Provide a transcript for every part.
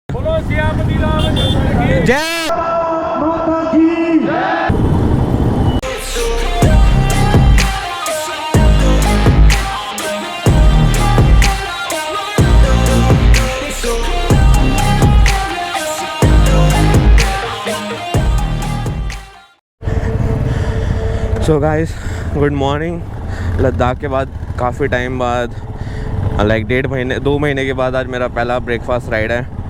बोलो सियापति रामचंद्र की जय माता की so guys, good morning. Ladakh के बाद काफ़ी टाइम बाद, लाइक 2 महीने के बाद आज मेरा पहला ब्रेकफास्ट राइड है।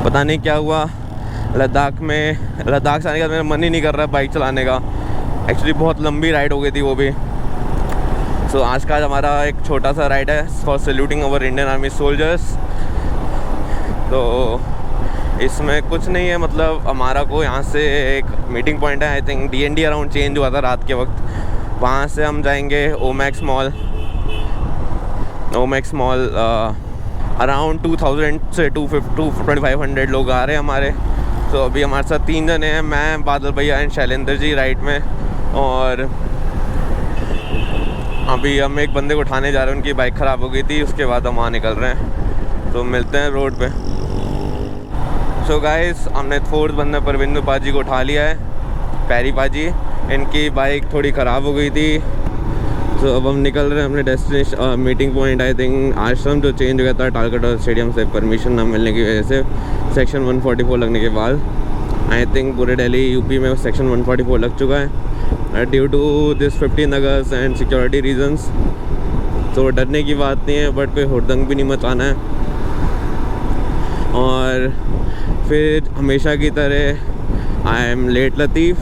पता नहीं क्या हुआ, लद्दाख से आने का मेरा मन ही नहीं कर रहा बाइक चलाने का। एक्चुअली बहुत लंबी राइड हो गई थी वो भी। सो आज का हमारा एक छोटा सा राइड है for saluting our Indian army soldiers. तो इसमें कुछ नहीं है, मतलब हमारा को यहाँ से एक मीटिंग पॉइंट है, I think DND around change हुआ था रात के वक्त। वहाँ से हम जाएंगे ओमैक्स मॉल। अराउंड 2000 से 2500 लोग आ रहे हैं हमारे। तो अभी हमारे साथ 3 जने हैं, मैं, बादल भैया एंड शैलेंद्र जी राइड में। और अभी हम एक बंदे को उठाने जा रहे हैं, उनकी बाइक ख़राब हो गई थी। उसके बाद हम वहाँ निकल रहे हैं, तो मिलते हैं रोड पे। सो गाइस, हमने 4th बंदे परविंदु पाजी को उठा लिया है, पैरी पाजी। इनकी बाइक थोड़ी ख़राब हो गई थी। तो अब हम निकल रहे हैं अपने destination meeting point. I think आश्रम जो चेंज हो गया था टालकटोरा स्टेडियम से परमिशन ना मिलने की वजह से, सेक्शन 144 लगने के बाद। आई थिंक पूरे दिल्ली यूपी में सेक्शन 144 लग चुका है ड्यू टू दिस 15 अगस्त एंड सिक्योरिटी रीजंस। तो डरने की बात नहीं है, बट कोई हुड़दंग भी नहीं मचाना है। और फिर हमेशा की तरह आई एम लेट लतीफ़।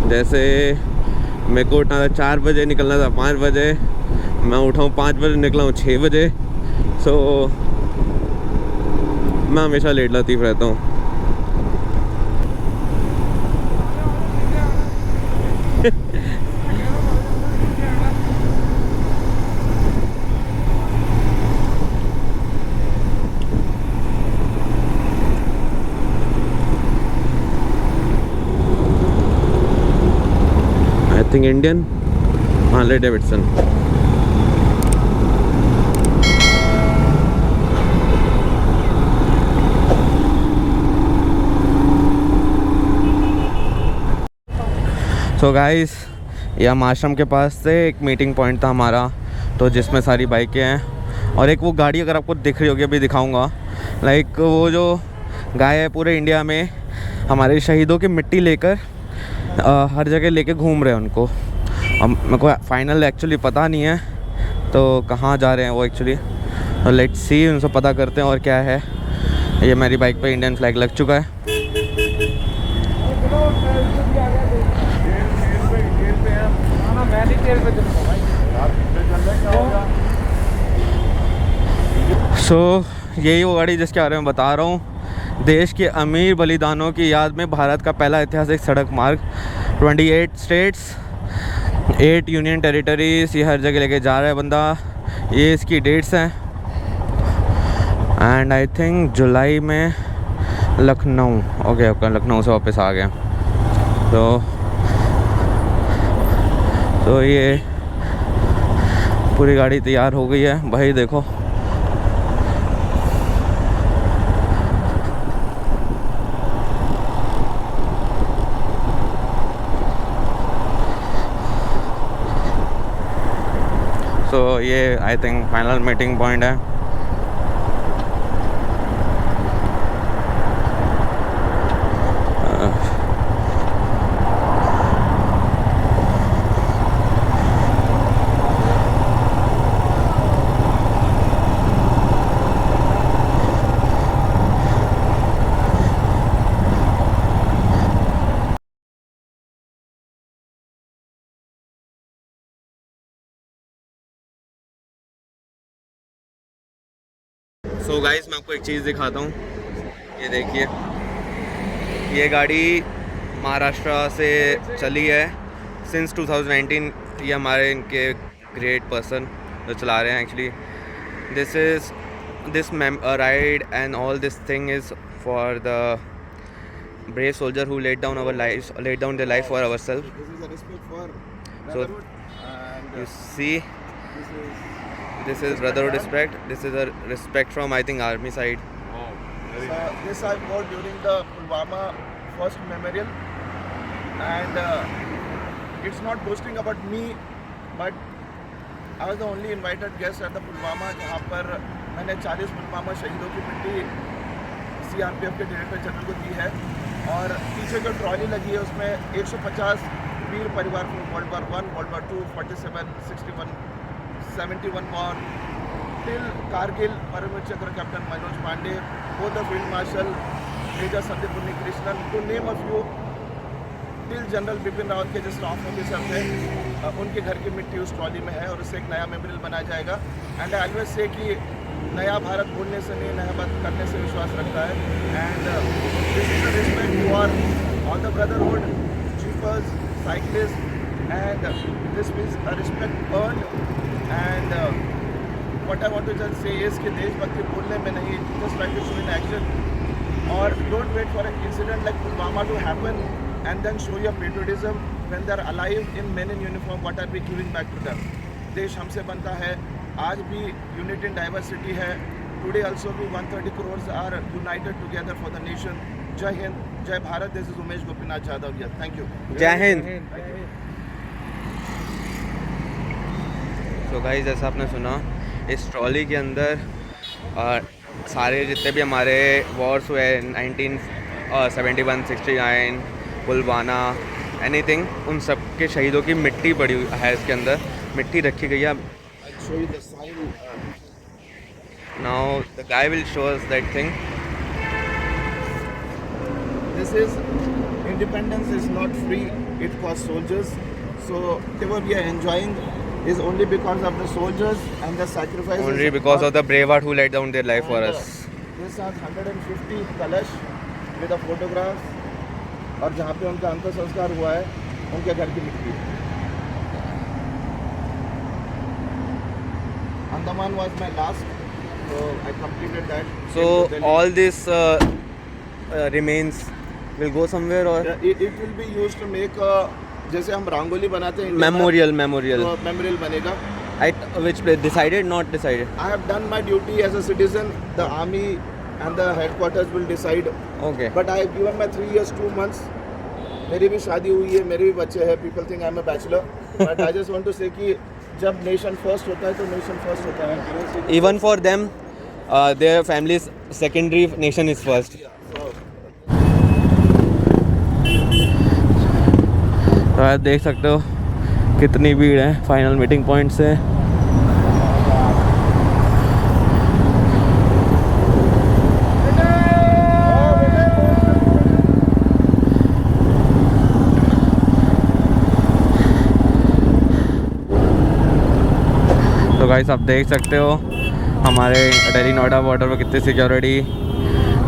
जैसे मेरे को उठना था 4 बजे, निकलना था 5 बजे। मैं उठाऊँ 5 बजे, निकला हूँ 6 बजे। सो मैं हमेशा लेट लतीफ़ रहता हूँ। I think Indian Harley Davidson. So guys, ये हम आश्रम के पास से एक मीटिंग पॉइंट था हमारा, तो जिसमें सारी बाइकें हैं। और एक वो गाड़ी अगर आपको दिख रही होगी, अभी दिखाऊंगा। लाइक वो जो गाय है, पूरे इंडिया में हमारे शहीदों की मिट्टी लेकर हर जगह लेके घूम रहे हैं उनको। अब मेरे को फाइनल एक्चुअली पता नहीं है तो कहाँ जा रहे हैं वो एक्चुअली। तो लेट्स सी, उनसे पता करते हैं और क्या है। ये मेरी बाइक पे इंडियन फ्लैग लग चुका है। सो यही वो गाड़ी जिसके बारे में बता रहा हूँ। देश के अमीर बलिदानों की याद में भारत का पहला ऐतिहासिक सड़क मार्ग, 28 स्टेट्स, 8 यूनियन टेरिटरीज, ये हर जगह लेके जा रहा है बंदा। ये इसकी डेट्स हैं। एंड आई थिंक जुलाई में लखनऊ। ओके, लखनऊ से वापस आ गया। तो ये पूरी गाड़ी तैयार हो गई है भाई, देखो। तो ये I think final meeting point है। सो गाइस, मैं आपको एक चीज़ दिखाता हूँ। ये देखिए, ये गाड़ी महाराष्ट्र से चली है सिंस 2019। ये हमारे इनके ग्रेट पर्सन जो चला रहे हैं actually. This ride and all this thing is for the brave soldier who laid down their life for ourselves. This is a respect for So and you see, this is brotherhood respect. This is a respect from, I think, army side. Wow, So this I wore during the Pulwama first memorial, and it's not boasting about me, but I was the only invited guest at the Pulwama, जहाँ पर मैंने 40 पुलवामा शहीदों की मिट्टी CRPF के director general को दी है, और पीछे जो ट्रॉली लगी है उसमें 150 वीर परिवार को World War I, World War II, 47, 61, 71 war, till Kargil, Paramir Chakra Captain Manoj Pandey, both the Field Marshal, Major Sandeep Unnikrishnan, to name a few, till General Bipin Rawat के जो स्टाफ ऑफिसर थे, उनके घर की मिट्टी उस trolley में है, और उससे एक नया मेमोरियल बनाया जाएगा. एंड आई ऑलवेज से कि नया भारत बोलने से नहीं, नया बात करने से विश्वास रखता है. And this is a respect for all the brotherhood, jeepers, cyclists, and this means a respect earned. And what I want to just say is कि देशभक्ति बोलने में नहीं, just try to show in action, or don't wait for an incident like Pulwama to happen and then show your patriotism when they are alive in men in uniform. What are we giving back to them? देश हमसे बनता है, आज भी unity in diversity है. Today also भी 130 crores are united together for the nation. जय हिंद, जय Bharat. This is Umesh Gopinath Yadav. Thank you. जय हिंद. तो गाइस, जैसा आपने सुना, इस ट्रॉली के अंदर सारे जितने भी हमारे वॉर्स हुए 1971, 69, पुलवामा, एनीथिंग, उन सब के शहीदों की मिट्टी पड़ी हुई है. इसके अंदर मिट्टी रखी गई है. Now the guy will show us that thing. This is independence is not free, it costs soldiers. So whatever we are enjoying is only because of the soldiers and the sacrifices. Only because of the brave heart who laid down their life for us. This has 150 कलश with a photograph, और जहाँ पे उनका अंतिम संस्कार हुआ है उनके घर की मिट्टी. Andaman was my last, so I completed that. So all this remains will go somewhere, or it will be used to make जैसे हम रंगोली बनाते हैं, memorial मेमोरियल बनेगा. at which place? Decided, not decided? I have done my duty as a citizen. The army and the headquarters will decide. Okay. But I have given my 3 years 2 months. मेरी भी शादी हुई है, मेरे भी बच्चे हैं. People think I am a bachelor, but I just want to say कि जब nation first होता है तो nation first होता है. Even for them, their family's secondary, nation is first. तो आप देख सकते हो कितनी भीड़ है फाइनल मीटिंग पॉइंट से. तो गाइस, आप देख सकते हो हमारे दिल्ली नोएडा बॉर्डर पर कितनी सिक्योरिटी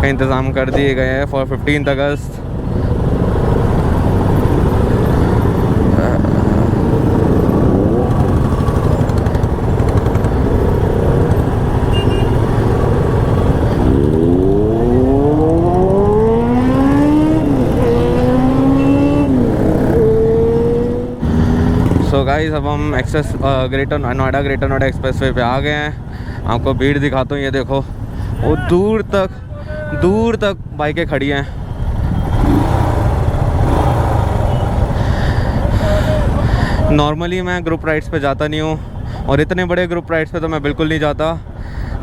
का इंतज़ाम कर दिए गए हैं फॉर 15 अगस्त. तो गाइस, अब हम ग्रेटर नोएडा एक्सप्रेसवे पे आ गए हैं. आपको भीड़ दिखाता हूँ. ये देखो, वो दूर तक बाइकें खड़ी हैं. नॉर्मली मैं ग्रुप राइड्स पे जाता नहीं हूँ, और इतने बड़े ग्रुप राइड्स पे तो मैं बिल्कुल नहीं जाता.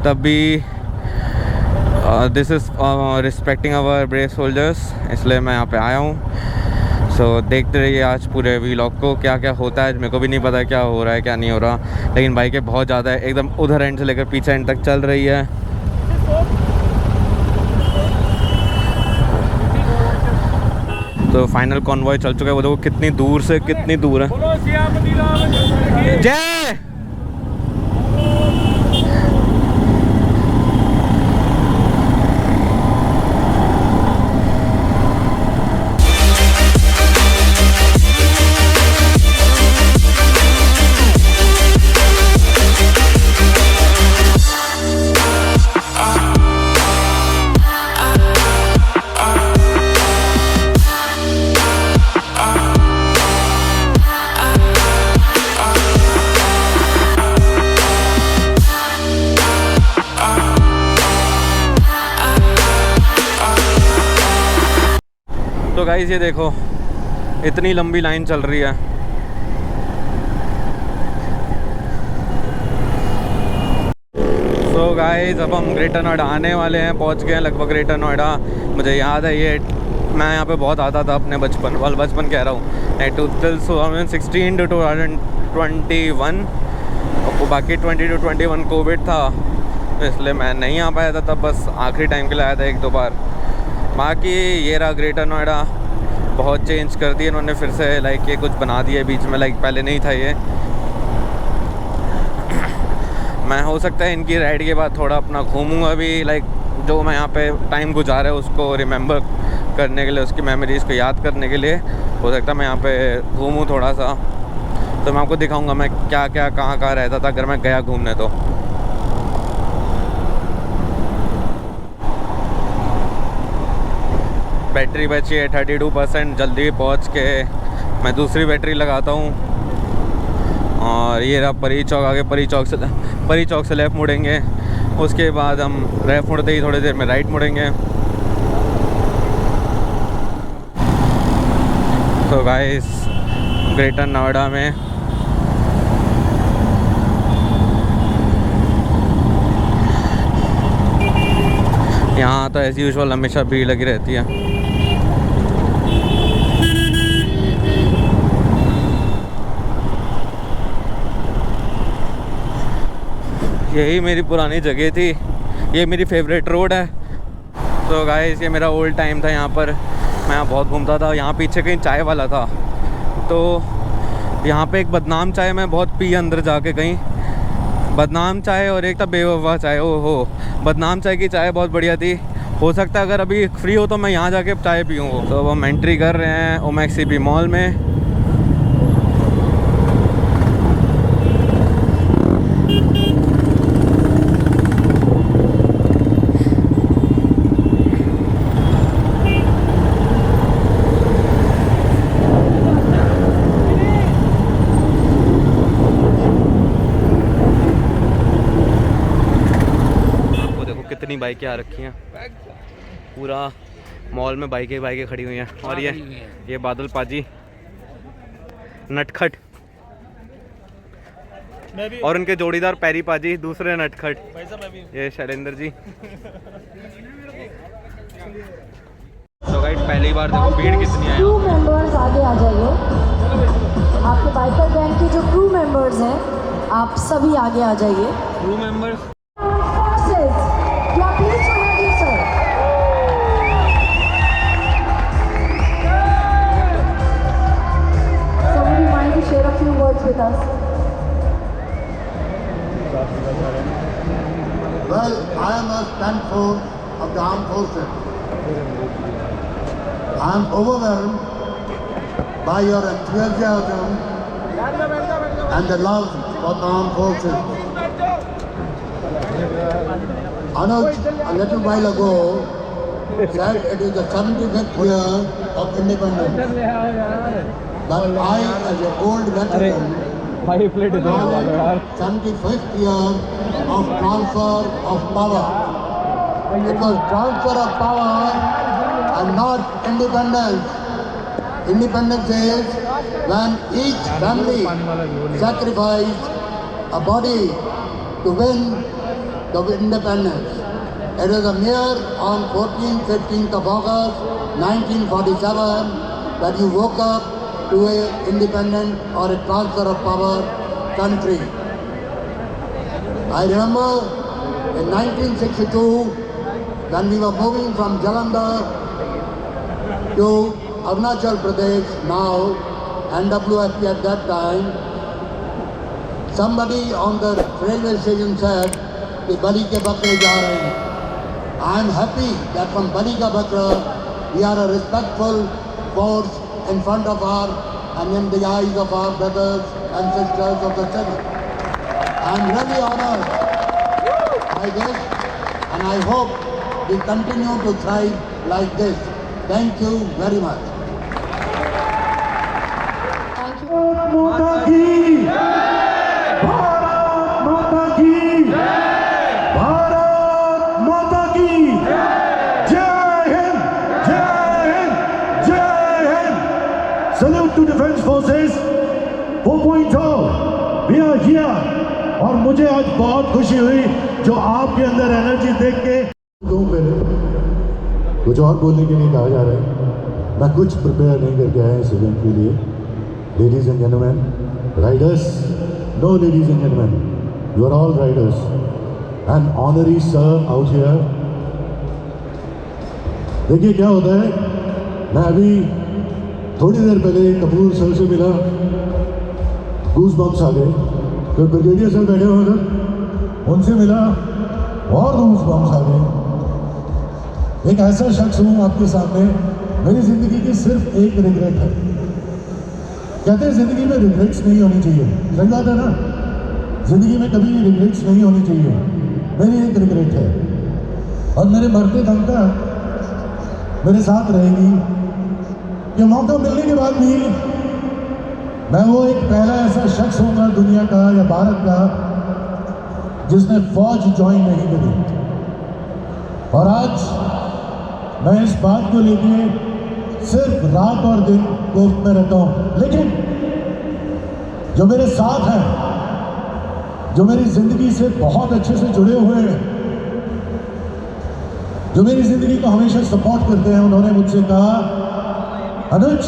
तब भी this is respecting our brave soldiers, इसलिए मैं यहाँ पे आया हूँ. सो देखते रहिए आज पूरे व्लॉग को. क्या क्या होता है मेरे को भी नहीं पता, क्या हो रहा है क्या नहीं हो रहा, लेकिन बाइकें बहुत ज़्यादा है. एकदम उधर एंड से लेकर पीछे एंड तक चल रही है. तो फाइनल कॉन्वॉय चल चुका है. वो देखो कितनी दूर से कितनी दूर है. जय. सो गाइस ये देखो इतनी लंबी लाइन चल रही है। सो गाइस अब हम ग्रेटर नोएडा आने वाले हैं, पहुंच गए हैं लगभग ग्रेटर नोएडा। मुझे याद है ये मैं यहाँ पे बहुत आता था अपने बचपन वाल, बचपन कह रहा हूँ 2016 to 2021, और बाकी 20 to 21 कोविड था, इसलिए मैं नहीं आ पाया था तब, बस आखिरी टाइम के लिए आया था 1-2 बार। बाकी ये रहा ग्रेटर नोएडा, बहुत चेंज कर दिए इन्होंने फिर से, लाइक ये कुछ बना दिया बीच में, लाइक पहले नहीं था ये। मैं हो सकता है इनकी राइड के बाद थोड़ा अपना घूमूंगा भी, लाइक जो मैं यहाँ पे टाइम गुजारा है उसको रिमेंबर करने के लिए, उसकी मेमोरीज़ को याद करने के लिए हो सकता है मैं यहाँ पे घूमूँ थोड़ा सा। तो मैं आपको दिखाऊंगा मैं क्या क्या कहाँ कहाँ रहता था अगर मैं गया घूमने तो। बैटरी बची है 32%, जल्दी पहुँच के मैं दूसरी बैटरी लगाता हूँ। और ये रहा परी चौक, आगे परी चौक से लेफ़्ट मुड़ेंगे, उसके बाद हम लेफ़्ट मुड़ते ही थोड़ी देर में राइट मुड़ेंगे। तो गाइस ग्रेटर नोएडा में यहाँ तो एज़ यूजुअल हमेशा भीड़ लगी रहती है। यही मेरी पुरानी जगह थी, ये मेरी फेवरेट रोड है। तो गाइस ये मेरा ओल्ड टाइम था, यहाँ पर मैं यहाँ बहुत घूमता था। यहाँ पीछे कहीं चाय वाला था, तो यहाँ पे एक बदनाम चाय मैं बहुत पी अंदर जाके कहीं, बदनाम चाय और एक था बेवफा चाय। ओहो, बदनाम चाय की चाय बहुत बढ़िया थी। हो सकता है अगर अभी फ्री हो तो मैं यहाँ जाके चाय पीऊँगा। तो अब हम एंट्री कर रहे हैं ओमेक्स सीपी मॉल में। कितनी बाइकें आ रखी हैं, पूरा मॉल में बाइकें खड़ी हुई हैं। और ये बादल पाजी नटखट और उनके जोड़ीदार पैरी पाजी दूसरे नटखट, ये शैलेंद्र जी। तो गाइस पहली बार देखो भीड़ कितनी है। क्रू मेंबर्स आगे आ जाइए, आपके बाइकर गैंग के जो क्रू मेंबर्स हैं आप सभी आगे आ जाइए। Crew members with us. Well, I am a stand force of the armed forces. I am overwhelmed by your enthusiasm and the love for the armed forces. Anuj, a little while ago, said it is the 75th year of independence. But I, as an old veteran, 75th year of transfer of power. It was transfer of power and not independence. Independence is when each family sacrificed a body to win the independence. It is a mere on 14th, 15th of August 1947 that you woke up to a independent or a transfer of power country. I remember in 1962 when we were moving from Jalandhar to Arunachal Pradesh, now NWFP at that time, somebody on the railway station said, "The Bali ke Bakre ja rahe hain." I am happy that from Bali ka Bakra we are a respectful force in front of our and in the eyes of our brothers and sisters of the city. I am really honored by this and I hope we continue to thrive like this. Thank you very much. Thank you. Bharat माता की जय हिंद, जय हिंद, जय और मुझे आज बहुत खुशी हुई जो आपके अंदर एनर्जी देख के। कुछ और बोलने के लिए कहा जा रहा है, मैं कुछ प्रिपेयर नहीं करके आया इस इवेंट के लिए। Ladies and gentleman, riders, no ladies and gentleman, you are all riders and honorary sir out here. देखिए क्या होता है, मैं अभी थोड़ी देर पहले कपूर सर से मिला, गूज बम्स आ गए। फिर ब्रिगेडियर सर बैठे हुए थे, उनसे मिला और गूज बम्स आ गए। एक ऐसा शख्स हूँ आपके सामने, मेरी ज़िंदगी की सिर्फ एक रिग्रेट है। कहते हैं ज़िंदगी में रिग्रेट्स नहीं होनी चाहिए, सही बात है ना, ज़िंदगी में कभी रिग्रेट्स नहीं होनी चाहिए। मेरी एक रिग्रेट है और मेरे मरते दम तक मेरे साथ रहेगी कि मौका मिलने के बाद भी मैं वो एक पहला ऐसा शख्स होऊंगा दुनिया का या भारत का जिसने फौज ज्वाइन नहीं करी। और आज मैं इस बात को लेके सिर्फ रात और दिन कोर्ट में रहता हूँ, लेकिन जो मेरे साथ हैं, जो मेरी जिंदगी से बहुत अच्छे से जुड़े हुए हैं, जो मेरी जिंदगी को हमेशा सपोर्ट करते हैं, उन्होंने मुझसे कहा, Anuj,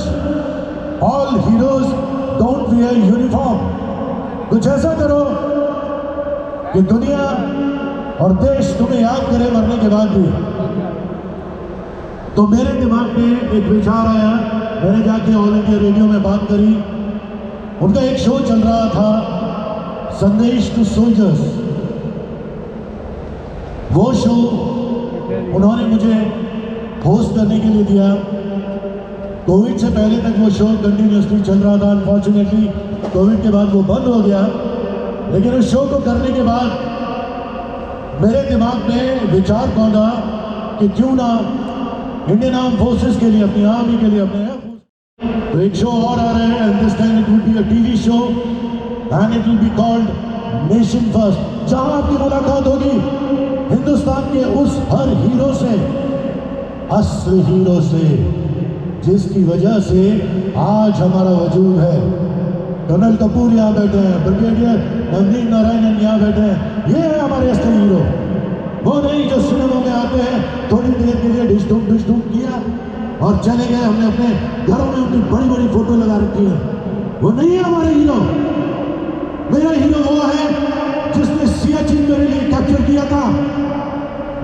all heroes don't wear uniform. कुछ ऐसा करो कि दुनिया और देश तुम्हें याद करे मरने के बाद भी। तो मेरे दिमाग में एक विचार आया, मैंने जाके ऑल इंडिया रेडियो में बात करी। उनका एक शो चल रहा था, संदेश टू सोल्जर्स। वो शो उन्होंने मुझे होस्ट करने के लिए दिया। कोविड से पहले तक वो शो कंटिन्यूसली चल रहा था। अनफॉर्चुनेटली कोविड के बाद वो बंद हो गया, लेकिन उस शो को करने के बाद मेरे दिमाग में विचार पौधा कि क्यों ना इंडियन आर्म फोर्सेस के लिए, अपनी आर्मी के लिए, अपने एयरफोर्स, तो एक शो और आ रहा है, and this time it will be a TV show and it will be called nation first, जहां आपकी मुलाकात होगी हिंदुस्तान के उस हर हीरो से, असली हीरो से, जिसकी वजह से आज हमारा वजूद है। कर्नल कपूर यहाँ बैठे हैं, ब्रिगेडियर नवनीत नारायणन यहाँ बैठे हैं, ये है हमारे असली हीरो। वो नहीं जो सिनेमा में आते हैं, थोड़ी देर के लिए डिस्टूम किया और चले गए, हमने अपने घरों में उनकी बड़ी बड़ी फोटो लगा रखी है। वो नहीं है हमारे हीरो। मेरा हीरो वो है जिसने सियाचिन मेरे लिए कैप्चर किया था।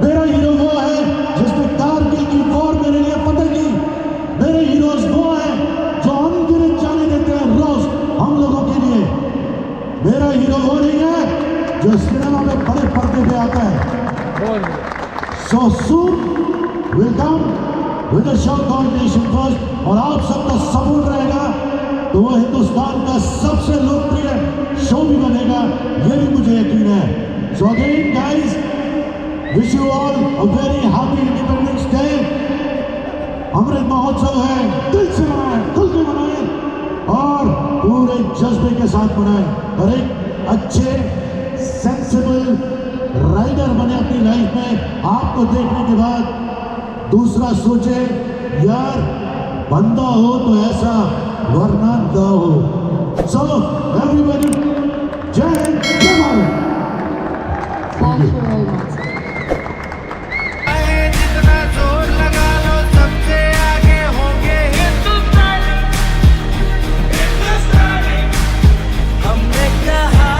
मेरा हीरो वो है जिसने कारगिल की वॉर मेरे लिए फतेह की। मेरे हीरोज वो हैं जो अनगिनत जाने देते हैं रोज हम लोगों के लिए। मेरा हीरो वो नहीं है जो सिनेमा में बड़े पर्दे पे आता है। So soon will come with a show called Nation First, और आप सबका सपोर्ट रहेगा तो वो हिंदुस्तान का सबसे लोकप्रिय शो भी बनेगा, ये भी मुझे यकीन है। So again guys, wish you all a very happy Independence Day। Amrit Mahotsav है, दिल से मनाएं, खुल के मनाएं और पूरे जज्बे के साथ मनाएं और एक अच्छे सेंसिबल राइडर बने अपनी लाइफ में। आपको देखने के बाद दूसरा सोचे, यार बंदा हो तो ऐसा, वरना ना हो। सो एवरीबॉडी, जय हिंद, जय Bharat. Thank you very much. जितना जोर लगा लो सबसे आगे होंगे हिंदुस्तानी। हमने कहा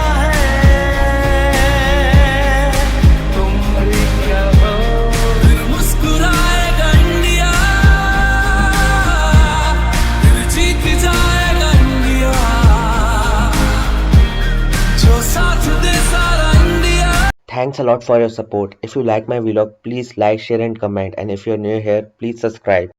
Thanks a lot for your support. If you like my vlog, please like, share and comment, and if you're new here, please subscribe.